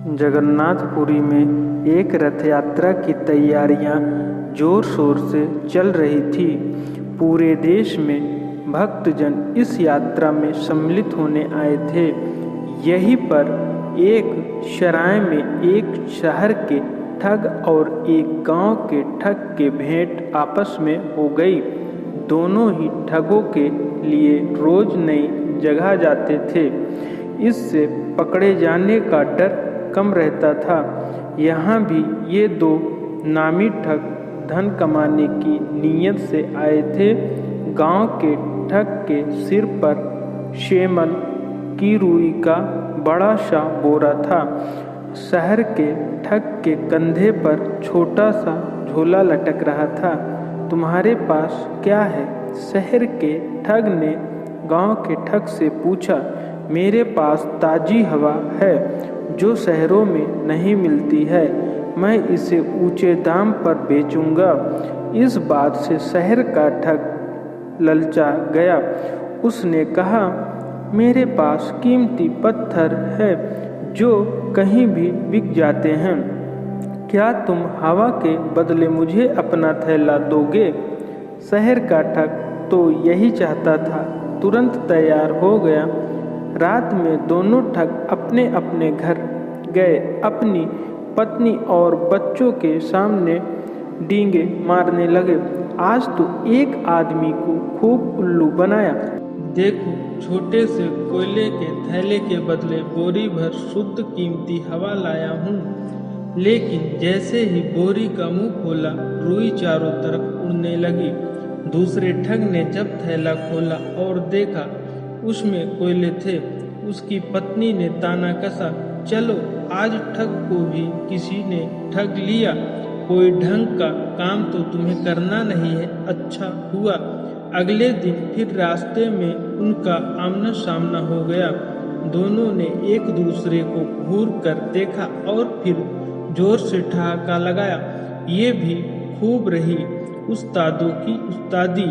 जगन्नाथपुरी में एक रथ यात्रा की तैयारियां जोर शोर से चल रही थी। पूरे देश में भक्तजन इस यात्रा में सम्मिलित होने आए थे। यहीं पर एक सराय में एक शहर के ठग और एक गांव के ठग के भेंट आपस में हो गई। दोनों ही ठगों के लिए रोज नई जगह जाते थे। इससे पकड़े जाने का डर कम रहता था। यहाँ भी ये दो नामी ठग धन कमाने की नीयत से आए थे। गांव के ठग के सिर पर शेमल की रुई का बड़ा सा बोरा था। शहर के ठग के कंधे पर छोटा सा झोला लटक रहा था। तुम्हारे पास क्या है? शहर के ठग ने गांव के ठग से पूछा। मेरे पास ताजी हवा है जो शहरों में नहीं मिलती है। मैं इसे ऊंचे दाम पर बेचूंगा। इस बात से शहर का ठग ललचा गया। उसने कहा, मेरे पास कीमती पत्थर है जो कहीं भी बिक जाते हैं। क्या तुम हवा के बदले मुझे अपना थैला दोगे? शहर का ठग तो यही चाहता था। तुरंत तैयार हो गया। रात में दोनों ठग अपने अपने घर गए। अपनी पत्नी और बच्चों के सामने डींगे मारने लगे। आज तो एक आदमी को खूब उल्लू बनाया। देखो, छोटे से कोयले के थैले के बदले बोरी भर शुद्ध कीमती हवा लाया हूँ। लेकिन जैसे ही बोरी का मुंह खोला, रुई चारों तरफ उड़ने लगी। दूसरे ठग ने जब थैला खोला और देखा उसमें कोयले थे, उसकी पत्नी ने ताना कसा, चलो आज ठग को भी किसी ने ठग लिया। कोई ढंग का काम तो तुम्हें करना नहीं है। अच्छा हुआ। अगले दिन फिर रास्ते में उनका आमना सामना हो गया। दोनों ने एक दूसरे को घूर कर देखा और फिर जोर से ठहाका लगाया। ये भी खूब रही उस्तादों की उस्तादी।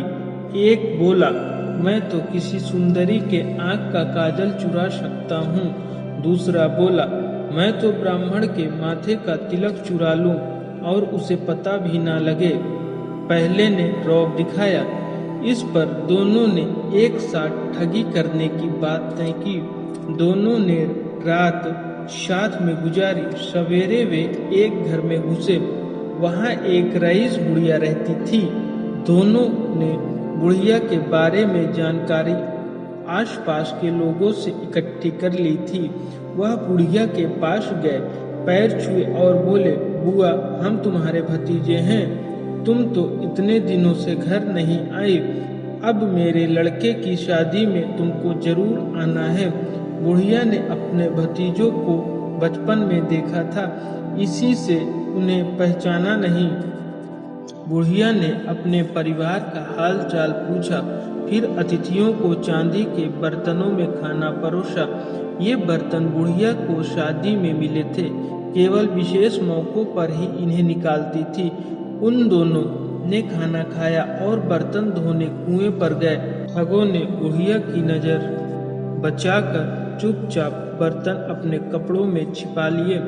एक बोला, मैं तो किसी सुंदरी के आँख का काजल चुरा सकता हूँ। दूसरा बोला, मैं तो ब्राह्मण के माथे का तिलक चुरा लूं और उसे पता भी ना लगे। पहले ने रौब दिखाया। इस पर दोनों ने एक साथ ठगी करने की बात तय की। दोनों ने रात साथ में गुजारी। सवेरे वे एक घर में घुसे। वहाँ एक रईस बुढ़िया रहती थी। दोनों ने बुढ़िया के बारे में जानकारी आसपास के लोगों से इकट्ठी कर ली थी। वह बुढ़िया के पास गए, पैर छुए और बोले, बुआ, हम तुम्हारे भतीजे हैं। तुम तो इतने दिनों से घर नहीं आई। अब मेरे लड़के की शादी में तुमको जरूर आना है। बुढ़िया ने अपने भतीजों को बचपन में देखा था, इसी से उन्हें पहचाना नहीं। बुढ़िया ने अपने परिवार का हाल चाल पूछा। फिर अतिथियों को चांदी के बर्तनों में खाना परोसा। ये बर्तन बुढ़िया को शादी में मिले थे। केवल विशेष मौकों पर ही इन्हें निकालती थी। उन दोनों ने खाना खाया और बर्तन धोने कुएं पर गए। ठगों ने बुढ़िया की नजर बचाकर चुपचाप बर्तन अपने कपड़ों में छिपा लिए।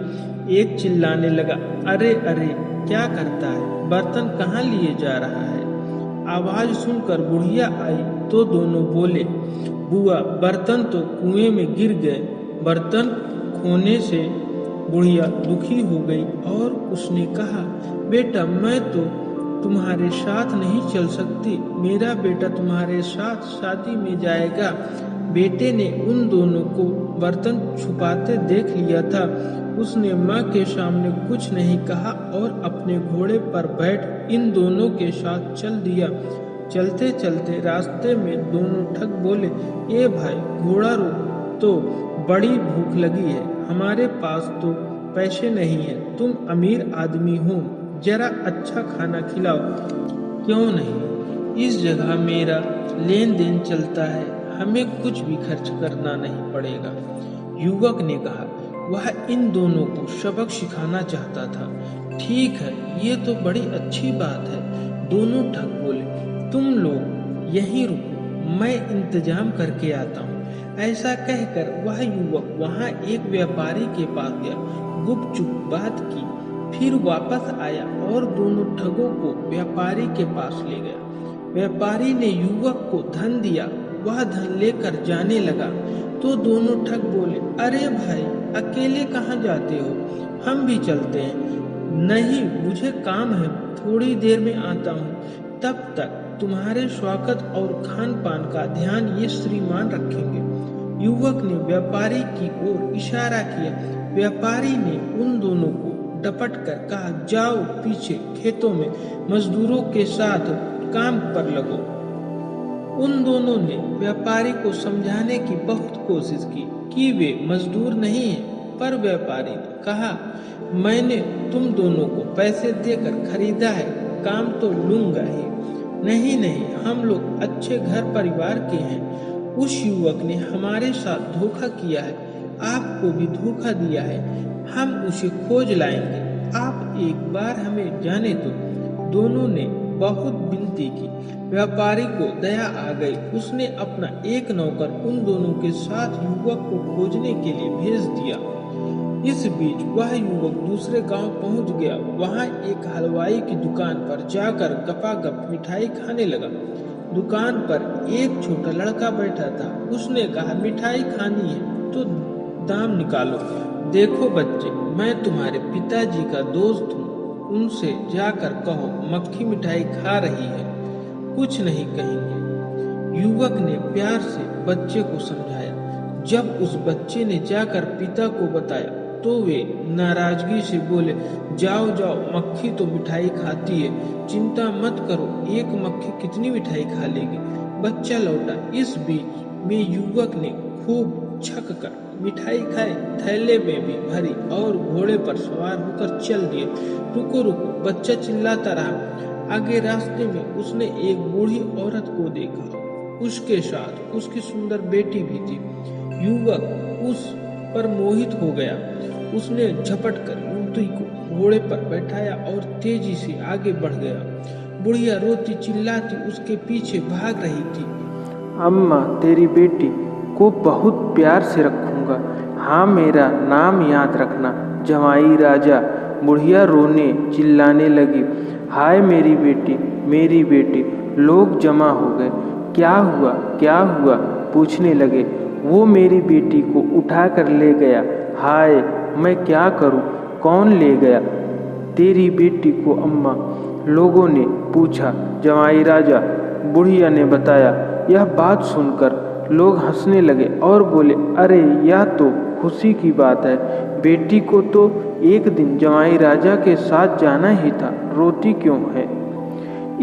एक चिल्लाने लगा, अरे अरे, क्या करता है? बर्तन कहाँ लिए जा रहा है? आवाज सुनकर बुढ़िया आई तो दोनों बोले, बुआ, बर्तन तो कुएं में गिर गए। बर्तन खोने से बुढ़िया दुखी हो गई और उसने कहा, बेटा, मैं तो तुम्हारे साथ नहीं चल सकती। मेरा बेटा तुम्हारे साथ शादी में जाएगा। बेटे ने उन दोनों को बर्तन छुपाते देख लिया था। उसने माँ के सामने कुछ नहीं कहा और अपने घोड़े पर बैठ इन दोनों के साथ चल दिया। चलते चलते रास्ते में दोनों ठग बोले, ए भाई, घोड़ा रोक, तो बड़ी भूख लगी है। हमारे पास तो पैसे नहीं है। तुम अमीर आदमी हो, जरा अच्छा खाना खिलाओ। क्यों नहीं, इस जगह मेरा लेन देन चलता है, हमें कुछ भी खर्च करना नहीं पड़ेगा। युवक ने कहा। वह इन दोनों को सबक सिखाना चाहता था। ठीक है, ये तो बड़ी अच्छी बात है। दोनों ठग बोले, तुम लोग यहीं रुको, मैं इंतजाम करके आता हूँ। ऐसा कहकर वह युवक वहां एक व्यापारी के पास गया, गुपचुप बात की, फिर वापस आया और दोनों ठगों को व्यापारी के पास ले गया। व्यापारी ने युवक को धन दिया। वह धन लेकर जाने लगा तो दोनों ठग बोले, अरे भाई, अकेले कहाँ जाते हो, हम भी चलते हैं। नहीं, मुझे काम है, थोड़ी देर में आता हूँ, तब तक तुम्हारे स्वागत और खान पान का ध्यान ये श्रीमान रखेंगे। युवक ने व्यापारी की ओर इशारा किया। व्यापारी ने उन दोनों को डपट कर कहा, जाओ पीछे खेतों में मजदूरों के साथ काम पर लगो। उन दोनों ने व्यापारी को समझाने की बहुत कोशिश की कि वे मजदूर नहीं हैं, पर व्यापारी ने कहा, मैंने तुम दोनों को पैसे देकर खरीदा है, काम तो लूंगा ही। नहीं नहीं, हम लोग अच्छे घर परिवार के हैं। उस युवक ने हमारे साथ धोखा किया है, आपको भी धोखा दिया है, हम उसे खोज लाएंगे, आप एक बार हमें जाने दो। दोनों ने बहुत विनती की। व्यापारी को दया आ गई। उसने अपना एक नौकर उन दोनों के साथ युवक को खोजने के लिए भेज दिया। इस बीच वह युवक दूसरे गांव पहुंच गया। वहां एक हलवाई की दुकान पर जाकर गपागप मिठाई खाने लगा। दुकान पर एक छोटा लड़का बैठा था। उसने कहा, मिठाई खानी है तो दाम निकालो। देखो बच्चे, मैं तुम्हारे पिताजी का दोस्त हूँ, उनसे जाकर कहो मक्खी मिठाई खा रही है, कुछ नहीं कहेंगे। युवक ने प्यार से बच्चे को समझाया। जब उस बच्चे ने जाकर पिता को बताया तो वे नाराजगी से बोले, जाओ जाओ, मक्खी तो मिठाई खाती है, चिंता मत करो, एक मक्खी कितनी मिठाई खा लेगी। बच्चा लौटा। इस बीच में युवक ने खूब छक कर मिठाई खाए, थैले में भी भरी और घोड़े पर सवार होकर चल दिए। रुको रुको, बच्चा चिल्लाता रहा। आगे रास्ते में उसने एक बूढ़ी औरत को देखा। उसके साथ उसकी सुंदर बेटी भी थी। युवक उस पर मोहित हो गया। उसने झपट कर युवती को घोड़े पर बैठाया और तेजी से आगे बढ़ गया। बुढ़िया रोती चिल्लाती उसके पीछे भाग रही थी। अम्मा, तेरी बेटी को बहुत प्यार से रखूंगा, हाँ, मेरा नाम याद रखना, जमाई राजा। बुढ़िया रोने चिल्लाने लगी, हाय मेरी बेटी, मेरी बेटी। लोग जमा हो गए। क्या हुआ, क्या हुआ, पूछने लगे। वो मेरी बेटी को उठा कर ले गया। हाय, मैं क्या करूं, कौन ले गया तेरी बेटी को अम्मा? लोगों ने पूछा। जमाई राजा, बुढ़िया ने बताया। यह बात सुनकर लोग हंसने लगे और बोले, अरे यह तो खुशी की बात है, बेटी को तो एक दिन जमाई राजा के साथ जाना ही था, रोती क्यों है?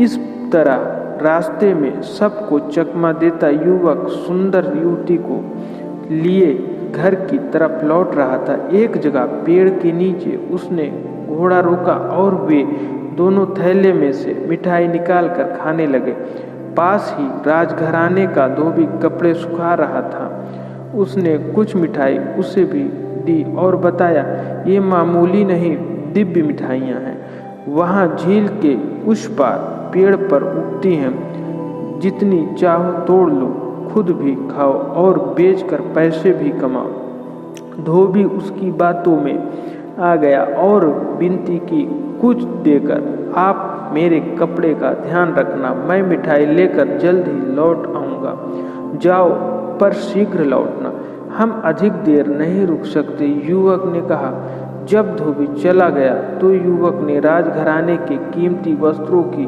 इस तरह रास्ते में सबको चकमा देता युवक सुंदर युवती को लिए घर की तरफ लौट रहा था। एक जगह पेड़ के नीचे उसने घोड़ा रोका और वे दोनों थैले में से मिठाई निकाल कर खाने लगे। पास ही राजघराने का धोबी कपड़े सुखा रहा था। उसने कुछ मिठाई उसे भी दी और बताया, ये मामूली नहीं, दिव्य मिठाइयाँ हैं। वहाँ झील के उस पार पेड़ पर उगती हैं, जितनी चाहो तोड़ लो, खुद भी खाओ और बेचकर पैसे भी कमाओ। धोबी उसकी बातों में आ गया और विनती की, कुछ देकर आप मेरे कपड़े का ध्यान रखना, मैं मिठाई लेकर जल्द ही लौट आऊँगा। जाओ, पर शीघ्र लौटना, हम अधिक देर नहीं रुक सकते, युवक ने कहा। जब धोबी चला गया तो युवक ने राजघराने के कीमती वस्त्रों की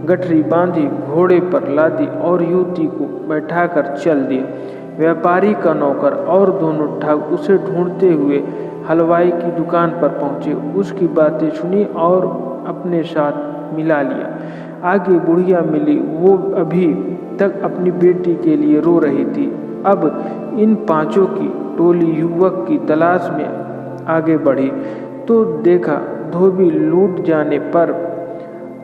गठरी बांधी, घोड़े पर लादी और युवती को बैठाकर चल दिए। व्यापारी का नौकर और दोनों ठग उसे ढूंढते हुए हलवाई की दुकान पर पहुंचे। उसकी बातें सुनी और अपने साथ मिला लिया। आगे बुढ़िया मिली। वो अभी तक अपनी बेटी के लिए रो रही थी। अब इन पांचों की टोली युवक की तलाश में आगे बढ़ी तो देखा धोबी लूट जाने पर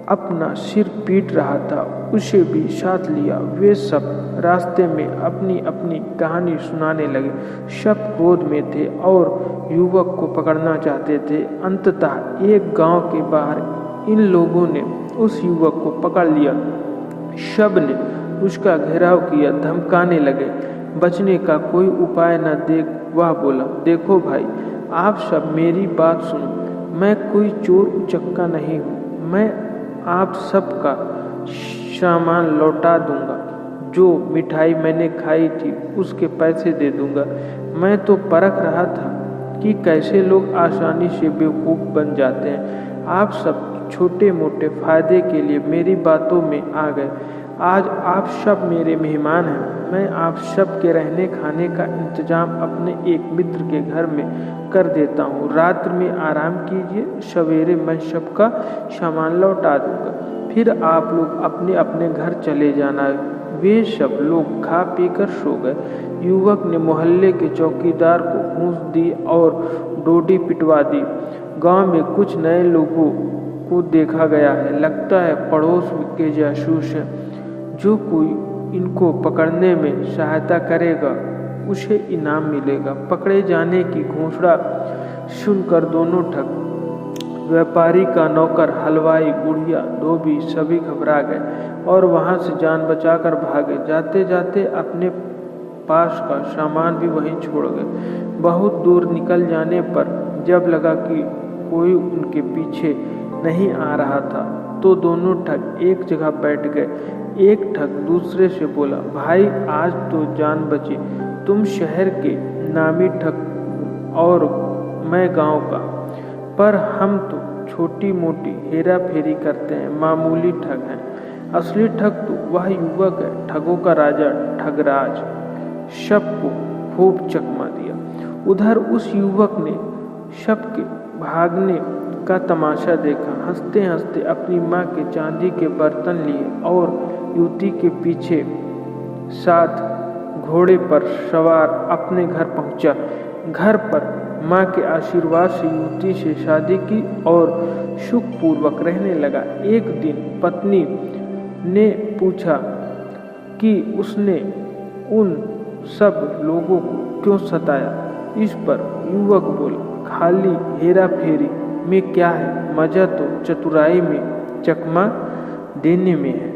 अपना सिर पीट रहा था। उसे भी साथ लिया। वे सब रास्ते में अपनी अपनी कहानी सुनाने लगे। सब क्रोध में थे और युवक को पकड़ना चाहते थे। अंततः एक गांव के बाहर इन लोगों ने उस युवक को पकड़ लिया। सब ने उसका घेराव किया, धमकाने लगे, बचने का कोई उपाय न देख वह बोला, देखो भाई, आप सब मेरी बात सुनो। मैं कोई चोर उचक्का नहीं हूँ। मैं आप सबका सामान लौटा दूंगा। जो मिठाई मैंने खाई थी उसके पैसे दे दूंगा। मैं तो परख रहा था कि कैसे लोग आसानी से बेवकूफ़ बन जाते हैं। आप सब छोटे मोटे फायदे के लिए मेरी बातों में आ गए। आज आप सब मेरे मेहमान हैं। मैं आप सब के रहने खाने का इंतजाम अपने एक मित्र के घर में कर देता हूँ। रात में आराम कीजिए, सवेरे मैं सबका सामान लौटा दूंगा। फिर आप लोग अपने अपने घर चले जाना। वे सब लोग खा पी कर सो गए। युवक ने मोहल्ले के चौकीदार को घूस दी और डोडी पिटवा दी। गांव में कुछ नए लोगों को देखा गया है। लगता है पड़ोस के जासूस हैं। जो कोई इनको पकड़ने में सहायता करेगा उसे इनाम मिलेगा। पकड़े जाने की घोषणा सुनकर दोनों ठग, व्यापारी का नौकर, हलवाई, बुढ़िया, धोबी सभी घबरा गए और वहां से जान बचाकर भागे। जाते जाते अपने पास का सामान भी वहीं छोड़ गए। बहुत दूर निकल जाने पर जब लगा कि कोई उनके पीछे नहीं आ रहा था तो दोनों ठग एक जगह बैठ गए। एक ठग दूसरे से बोला, भाई आज तो जान बची। तुम शहर के नामी ठग और मैं गांव का, पर हम तो छोटी मोटी हेरा फेरी करते हैं, मामूली ठग हैं। असली ठग तो वह युवक है, ठगों का राजा ठगराज। सबको खूब चकमा दिया। उधर उस युवक ने सबके भागने का तमाशा देखा। हंसते हंसते अपनी माँ के चांदी के बर्तन लिए और युवती के पीछे साथ घोड़े पर सवार अपने घर पहुंचा। घर पर माँ के आशीर्वाद से युवती से शादी की और सुखपूर्वक रहने लगा। एक दिन पत्नी ने पूछा कि उसने उन सब लोगों को क्यों सताया। इस पर युवक बोला, खाली हेरा फेरी में क्या है, मजा तो चतुराई में चकमा देने में है।